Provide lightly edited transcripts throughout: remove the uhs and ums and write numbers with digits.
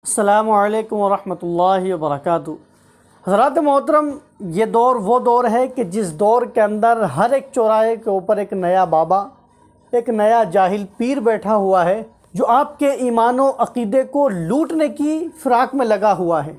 السلام علیکم ورحمۃ اللہ وبرکاتہ۔ حضرات محترم، یہ دور وہ دور ہے کہ جس دور کے اندر ہر ایک چوراہے کے اوپر ایک نیا بابا، ایک نیا جاہل پیر بیٹھا ہوا ہے جو آپ کے ایمان و عقیدے کو لوٹنے کی فراق میں لگا ہوا ہے۔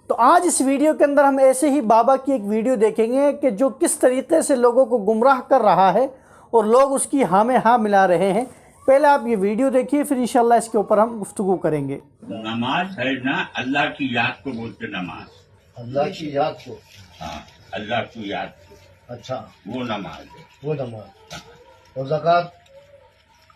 تو آج اس ویڈیو کے اندر ہم ایسے ہی بابا کی ایک ویڈیو دیکھیں گے کہ جو کس طریقے سے لوگوں کو گمراہ کر رہا ہے اور لوگ اس کی ہاں میں ہاں ملا رہے ہیں۔ پہلے آپ یہ ویڈیو دیکھیے، پھر انشاءاللہ اس کے اوپر ہم گفتگو کریں گے۔ نماز ہے نا، اللہ کی یاد کو بولتے نماز، اللہ کی یاد کو، ہاں اللہ کی یاد کو، اچھا وہ نماز ہے۔ وہ نماز اور زکوٰۃ،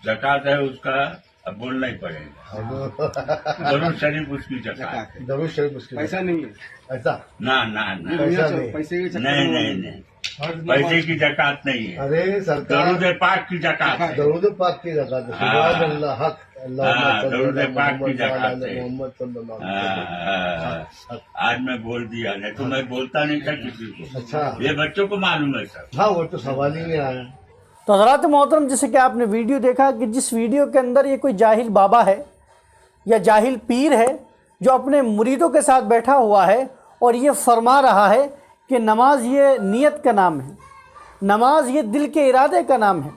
زکوٰۃ ہے اس کا اب بولنا ہی پڑے گا، درود شریف اس کی زکوٰۃ ہے۔ درود شریف اس کی پیسہ نہیں ہے، ایسا نہ نہ نہ، پیسہ نہیں۔ پیسے کے چکر نہیں میں نہیں نہیں، پیسے کی زکوٰۃ نہیں ہے، ارے سرکار، درود پاک کی زکوٰۃ ہے۔ درود پاک کی زکوٰۃ ہے۔ سبحان اللہ، حق ہاں، درود پاک کی محمد زکوٰۃ ہے۔ محمد صلی اللہ علیہ وسلم۔ آج میں بول دیا، نہیں تو میں بولتا نہیں تھا کسی کو، اچھا، یہ بچوں کو معلوم ہے سب۔ ہاں وہ تو سوال ہی نہیں آیا۔ تو حضرات محترم، جیسے کہ آپ نے ویڈیو دیکھا کہ جس ویڈیو کے اندر یہ کوئی جاہل بابا ہے یا جاہل پیر ہے جو اپنے مریدوں کے ساتھ بیٹھا ہوا ہے اور یہ فرما رہا ہے کہ نماز یہ نیت کا نام ہے، نماز یہ دل کے ارادے کا نام ہے،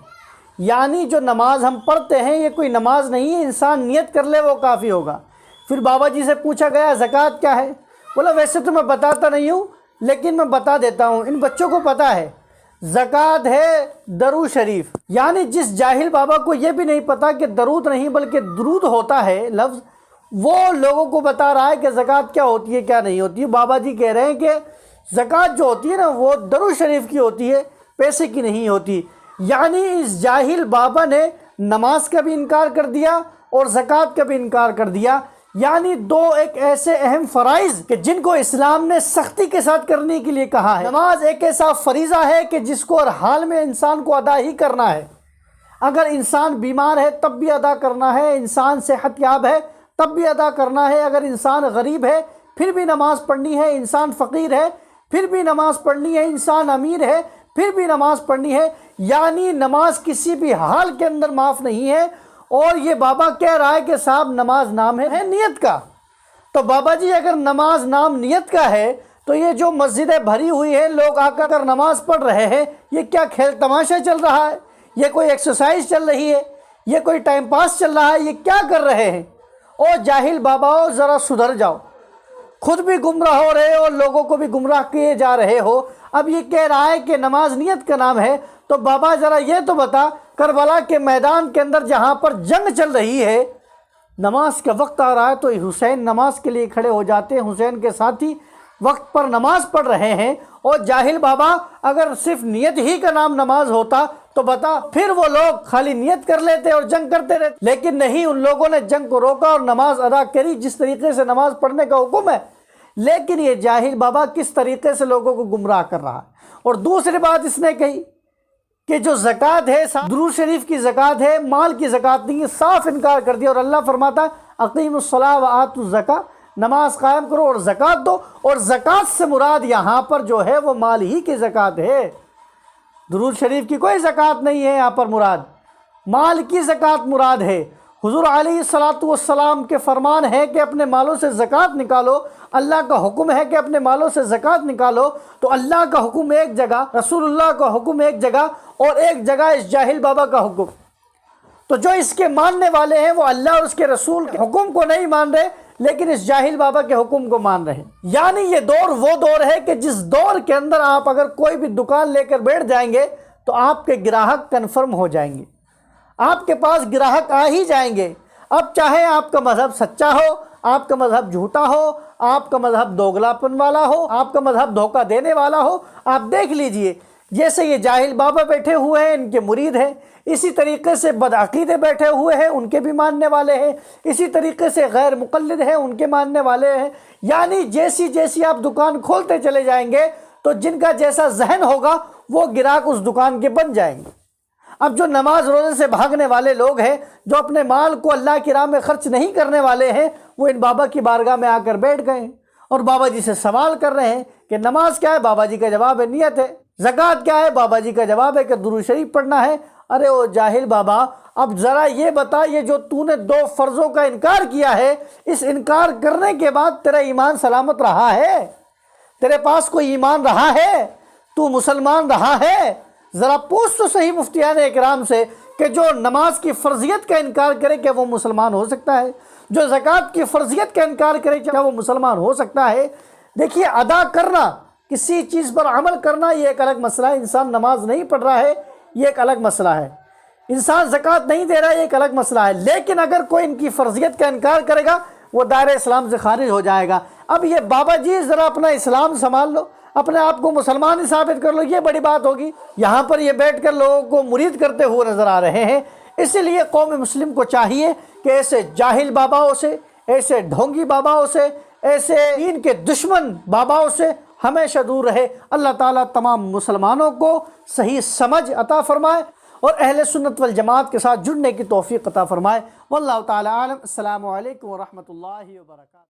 یعنی جو نماز ہم پڑھتے ہیں یہ کوئی نماز نہیں ہے، انسان نیت کر لے وہ کافی ہوگا۔ پھر بابا جی سے پوچھا گیا زکوٰۃ کیا ہے؟ بولا ویسے تو میں بتاتا نہیں ہوں لیکن میں بتا دیتا ہوں، ان بچوں کو پتہ ہے زکوٰۃ ہے درود شریف۔ یعنی جس جاہل بابا کو یہ بھی نہیں پتا کہ درود نہیں بلکہ درود ہوتا ہے لفظ، وہ لوگوں کو بتا رہا ہے کہ زکوٰۃ کیا ہوتی ہے کیا نہیں ہوتی ہے۔ بابا جی کہہ رہے ہیں کہ زکوٰۃ جو ہوتی ہے نا وہ درود شریف کی ہوتی ہے، پیسے کی نہیں ہوتی۔ یعنی اس جاہل بابا نے نماز کا بھی انکار کر دیا اور زکوٰۃ کا بھی انکار کر دیا، یعنی دو ایک ایسے اہم فرائض کہ جن کو اسلام نے سختی کے ساتھ کرنے کے لیے کہا ہے۔ نماز ایک ایسا فریضہ ہے کہ جس کو ہر حال میں انسان کو ادا ہی کرنا ہے، اگر انسان بیمار ہے تب بھی ادا کرنا ہے، انسان صحت یاب ہے تب بھی ادا کرنا ہے، اگر انسان غریب ہے پھر بھی نماز پڑھنی ہے، انسان فقیر ہے پھر بھی نماز پڑھنی ہے، انسان امیر ہے پھر بھی نماز پڑھنی ہے، یعنی نماز کسی بھی حال کے اندر معاف نہیں ہے۔ اور یہ بابا کہہ رہا ہے کہ صاحب نماز نام ہے نیت کا۔ تو بابا جی اگر نماز نام نیت کا ہے تو یہ جو مسجدیں بھری ہوئی ہیں، لوگ آ کر نماز پڑھ رہے ہیں، یہ کیا کھیل تماشا چل رہا ہے؟ یہ کوئی ایکسرسائز چل رہی ہے؟ یہ کوئی ٹائم پاس چل رہا ہے؟ یہ کیا کر رہے ہیں؟ او جاہل باباؤ، ذرا سدھر جاؤ، خود بھی گمراہ ہو رہے ہو اور لوگوں کو بھی گمراہ کیے جا رہے ہو۔ اب یہ کہہ رہا ہے کہ نماز نیت کا نام ہے، تو بابا ذرا یہ تو بتا، کربلا کے میدان کے اندر جہاں پر جنگ چل رہی ہے، نماز کا وقت آ رہا ہے تو حسین نماز کے لیے کھڑے ہو جاتے ہیں، حسین کے ساتھی وقت پر نماز پڑھ رہے ہیں۔ اور جاہل بابا اگر صرف نیت ہی کا نام نماز ہوتا تو بتا، پھر وہ لوگ خالی نیت کر لیتے اور جنگ کرتے رہتے، لیکن نہیں، ان لوگوں نے جنگ کو روکا اور نماز ادا کری جس طریقے سے نماز پڑھنے کا حکم ہے۔ لیکن یہ جاہل بابا کس طریقے سے لوگوں کو گمراہ کر رہا ہے۔ اور دوسری بات اس نے کہی کہ جو زکوٰۃ ہے درود شریف کی زکوٰۃ ہے، مال کی زکوٰۃ نہیں ہے، صاف انکار کر دیا۔ اور اللہ فرماتا ہے اقیموا الصلاۃ وآتوا الزکاۃ، نماز قائم کرو اور زکوٰۃ دو، اور زکوٰۃ سے مراد یہاں پر جو ہے وہ مال ہی کی زکوٰۃ ہے، درود شریف کی کوئی زکوٰۃ نہیں ہے، یہاں پر مراد مال کی زکوٰۃ مراد ہے۔ حضور علیہ الصلاۃ والسلام کے فرمان ہے کہ اپنے مالوں سے زکوٰۃ نکالو، اللہ کا حکم ہے کہ اپنے مالوں سے زکوٰۃ نکالو، تو اللہ کا حکم ایک جگہ، رسول اللہ کا حکم ایک جگہ، اور ایک جگہ اس جاہل بابا کا حکم۔ تو جو اس کے ماننے والے ہیں وہ اللہ اور اس کے رسول کے حکم کو نہیں مان رہے لیکن اس جاہل بابا کے حکم کو مان رہے ہیں۔ یعنی یہ دور وہ دور ہے کہ جس دور کے اندر آپ اگر کوئی بھی دکان لے کر بیٹھ جائیں گے تو آپ کے گراہک کنفرم ہو جائیں گے، آپ کے پاس گراہک آ ہی جائیں گے۔ اب چاہے آپ کا مذہب سچا ہو، آپ کا مذہب جھوٹا ہو، آپ کا مذہب دوگلاپن والا ہو، آپ کا مذہب دھوکہ دینے والا ہو، آپ دیکھ لیجئے جیسے یہ جاہل بابا بیٹھے ہوئے ہیں ان کے مرید ہیں، اسی طریقے سے بدعقیدے بیٹھے ہوئے ہیں ان کے بھی ماننے والے ہیں، اسی طریقے سے غیر مقلد ہیں ان کے ماننے والے ہیں۔ یعنی جیسی جیسی آپ دکان کھولتے چلے جائیں گے تو جن کا جیسا ذہن ہوگا وہ گراہک اس دکان کے بن جائیں گے۔ اب جو نماز روزے سے بھاگنے والے لوگ ہیں، جو اپنے مال کو اللہ کی راہ میں خرچ نہیں کرنے والے ہیں، وہ ان بابا کی بارگاہ میں آ کر بیٹھ گئے ہیں اور بابا جی سے سوال کر رہے ہیں کہ نماز کیا ہے؟ بابا جی کا جواب ہے نیت ہے۔ زکوٰۃ کیا ہے؟ بابا جی کا جواب ہے کہ درود شریف پڑھنا ہے۔ ارے او جاہل بابا، اب ذرا یہ بتا، یہ جو تو نے 2 فرضوں کا انکار کیا ہے، اس انکار کرنے کے بعد تیرا ایمان سلامت رہا ہے؟ تیرے پاس کوئی ایمان رہا ہے؟ تو مسلمان رہا ہے؟ ذرا پوچھ تو صحیح مفتیان اکرام سے کہ جو نماز کی فرضیت کا انکار کرے کیا وہ مسلمان ہو سکتا ہے؟ جو زکوٰۃ کی فرضیت کا انکار کرے کیا وہ مسلمان ہو سکتا ہے؟ دیکھیے، ادا کرنا، کسی چیز پر عمل کرنا، یہ ایک الگ مسئلہ ہے۔ انسان نماز نہیں پڑھ رہا ہے، یہ ایک الگ مسئلہ ہے۔ انسان زکوٰۃ نہیں دے رہا ہے، یہ ایک الگ مسئلہ ہے۔ لیکن اگر کوئی ان کی فرضیت کا انکار کرے گا، وہ دائرہ اسلام سے خارج ہو جائے گا۔ اب یہ بابا جی ذرا اپنا اسلام سنبھال لو، اپنے آپ کو مسلمان ہی ثابت کر لو، یہ بڑی بات ہوگی۔ یہاں پر یہ بیٹھ کر لوگوں کو مرید کرتے ہوئے نظر آ رہے ہیں۔ اسی لیے قوم مسلم کو چاہیے کہ ایسے جاہل باباؤں سے، ایسے ڈھونگی باباؤں سے، ایسے دین کے دشمن باباؤں سے ہمیشہ دور رہے۔ اللہ تعالیٰ تمام مسلمانوں کو صحیح سمجھ عطا فرمائے اور اہل سنت والجماعت کے ساتھ جڑنے کی توفیق عطا فرمائے۔ واللہ تعالیٰ عالم۔ السلام علیکم ورحمۃ اللہ وبرکاتہ۔